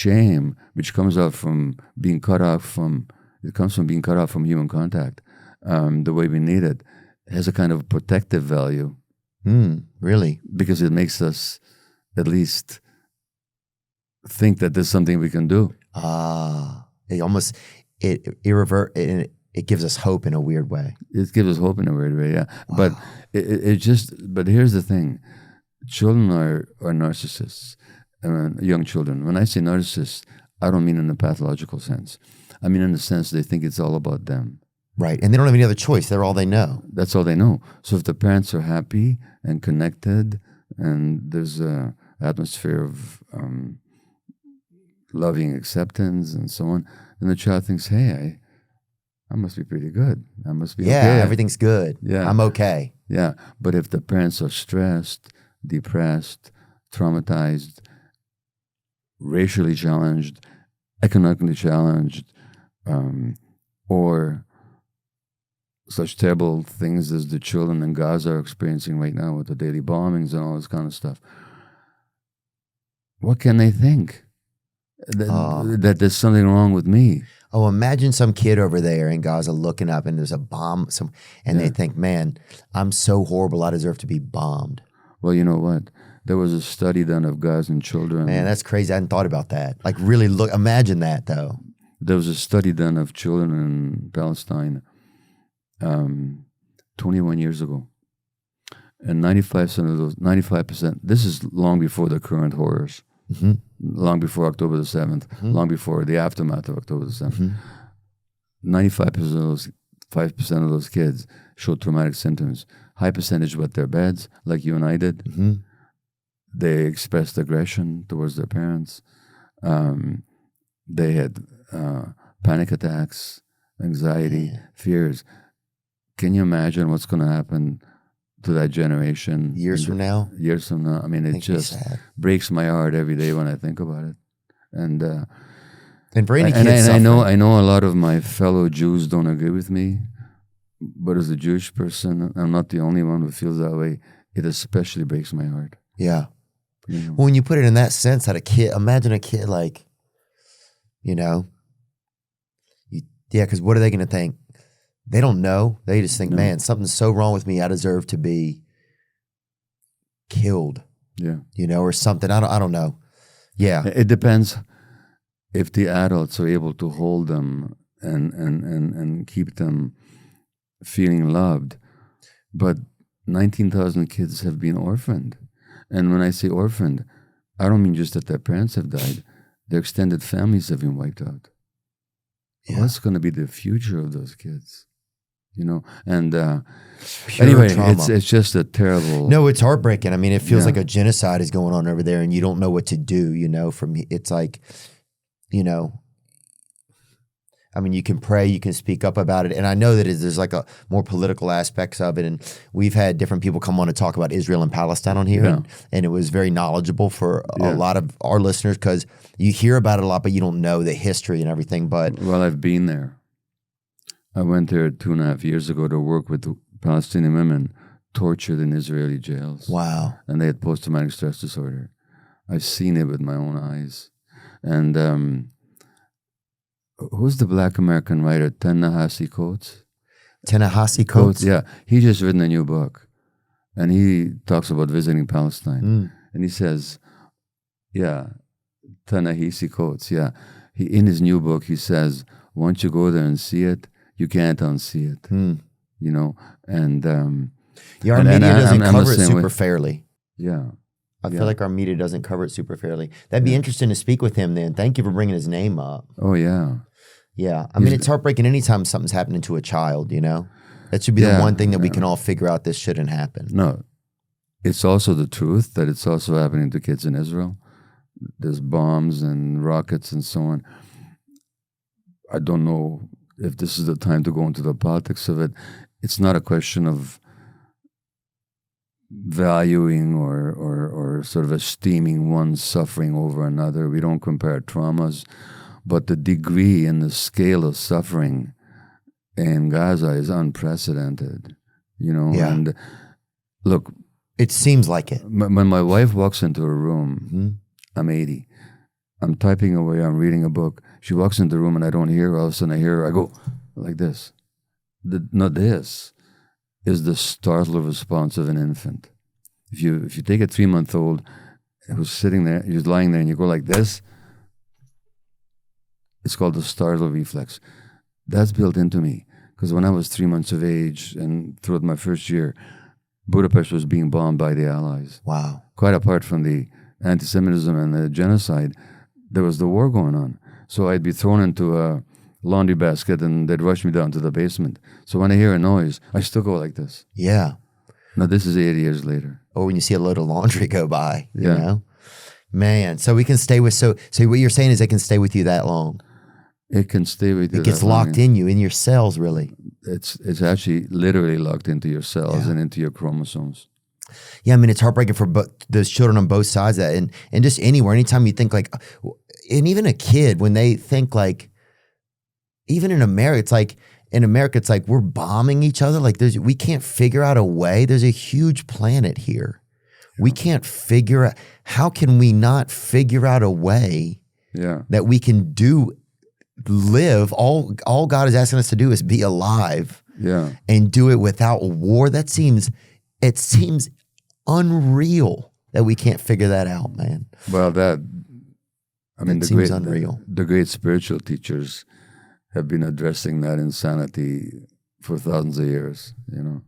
shame, which comes out from being cut off from, it comes from being cut off from human contact, the way we need it, has a kind of protective value. Really? Because it makes us at least think that there's something we can do. It almost, it gives us hope in a weird way. It gives us hope in a weird way, yeah. Wow. But but here's the thing. Children are narcissists, young children. When I say narcissists, I don't mean in the pathological sense. I mean in the sense they think it's all about them. Right, and they don't have any other choice. They're all they know. That's all they know. So if the parents are happy and connected and there's a atmosphere of loving acceptance and so on, then the child thinks, hey, I must be pretty good. I must be okay. Everything's good. Yeah. I'm okay. Yeah, but if the parents are stressed, depressed, traumatized, racially challenged, economically challenged, or such terrible things as the children in Gaza are experiencing right now with the daily bombings and all this kind of stuff, what can they think? That there's something wrong with me. Oh, imagine some kid over there in Gaza looking up and there's a bomb, and they think, man, I'm so horrible, I deserve to be bombed. Well, you know what? There was a study done of Gazan children. Man, that's crazy. I hadn't thought about that. Like, really imagine that, though. There was a study done of children in Palestine 21 years ago. And 95%, this is long before the current horrors, long before October the 7th, long before the aftermath of October the 7th. 95% of those kids showed traumatic symptoms. High percentage wet their beds, like you and I did. They expressed aggression towards their parents. They had panic attacks, anxiety, fears. Can you imagine what's going to happen to that generation? Years from now? Years from now. I mean, it just breaks my heart every day when I think about it. And for any kids I know a lot of my fellow Jews don't agree with me, but as a Jewish person, I'm not the only one who feels that way. It especially breaks my heart. Yeah. You know? Well, when you put it in that sense, that imagine a kid like, because what are they going to think? They don't know. They just think, man, something's so wrong with me. I deserve to be killed. Yeah. Or something. I don't know. Yeah. It depends if the adults are able to hold them and keep them feeling loved. But 19,000 kids have been orphaned. And when I say orphaned, I don't mean just that their parents have died. Their extended families have been wiped out. Yeah. What's going to be the future of those kids? And anyway, it's just a terrible. No, it's heartbreaking. I mean, it feels like a genocide is going on over there, and you don't know what to do. It's like, I mean, you can pray, you can speak up about it, and I know that there's like a more political aspects of it. And we've had different people come on to talk about Israel and Palestine on here, and it was very knowledgeable for a lot of our listeners because you hear about it a lot, but you don't know the history and everything. But I've been there. I went there 2.5 years ago to work with Palestinian women tortured in Israeli jails. Wow. And they had post-traumatic stress disorder. I've seen it with my own eyes. And who's the Black American writer, Ta-Nehisi Coates? Ta-Nehisi Coates? Yeah. He just written a new book. And he talks about visiting Palestine. And he says, Ta-Nehisi Coates, in his new book, he says, once you go there and see it, you can't unsee it, And our media doesn't cover it super fairly. Yeah, I feel like our media doesn't cover it super fairly. That'd be interesting to speak with him. Then, thank you for bringing his name up. Oh yeah, yeah. I mean, it's heartbreaking anytime something's happening to a child. That should be the one thing that we can all figure out. This shouldn't happen. No, it's also the truth that it's also happening to kids in Israel. There's bombs and rockets and so on. I don't know if this is the time to go into the politics of it. It's not a question of valuing or sort of esteeming one suffering over another. We don't compare traumas, but the degree and the scale of suffering in Gaza is unprecedented, and look, it seems like it. When my wife walks into a room, I'm 80, I'm typing away, I'm reading a book. She walks into the room and I don't hear her. All of a sudden I hear her, I go like this. Not this is the startled response of an infant. If you take a 3-month-old who's sitting there, he's lying there, and you go like this, it's called the startle reflex. That's built into me. Because when I was 3 months of age and throughout my first year, Budapest was being bombed by the Allies. Wow. Quite apart from the anti-Semitism and the genocide, there was the war going on. So I'd be thrown into a laundry basket and they'd rush me down to the basement. So when I hear a noise, I still go like this. Yeah. Now this is 80 years later. Or when you see a load of laundry go by, you Yeah. know? Man, so we can stay with, so what you're saying is it can stay with you that long. It can stay with you. It gets that long. locked in you, in your cells, really. It's actually literally locked into your cells and into your chromosomes. Yeah, I mean, it's heartbreaking for those children on both sides of that. And just anywhere, anytime you think like, and even a kid, when they think like, even in America, it's like we're bombing each other. Like we can't figure out a way. There's a huge planet here. We can't figure out, how can we not figure out a way that we can live? All God is asking us to do is be alive and do it without war. It seems unreal that we can't figure that out, man. Well, Unreal. The great spiritual teachers have been addressing that insanity for thousands of years, you know.